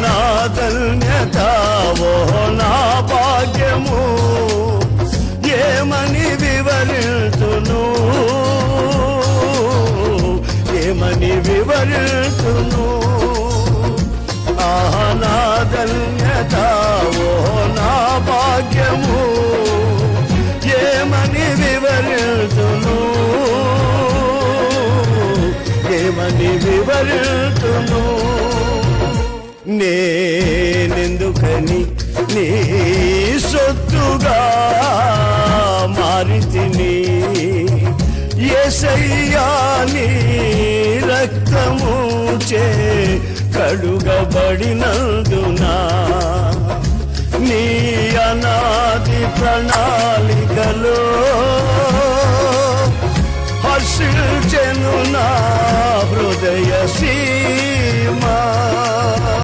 నా ధన్యత ఓ నా భాగ్యము ఏమని వివరించును, ఏమని వివరించును. నా ధన్యత ఓ నా భాగ్యము ఏమని వివరించును, ఏమని వివరించును. నేనెందుకని నీ సొత్తుగా మారితిని, యేసయ్యా నీ రక్తము చే కడుగబడినందునా, నీ అనాది ప్రణాళికలో హర్షించెను నా హృదయ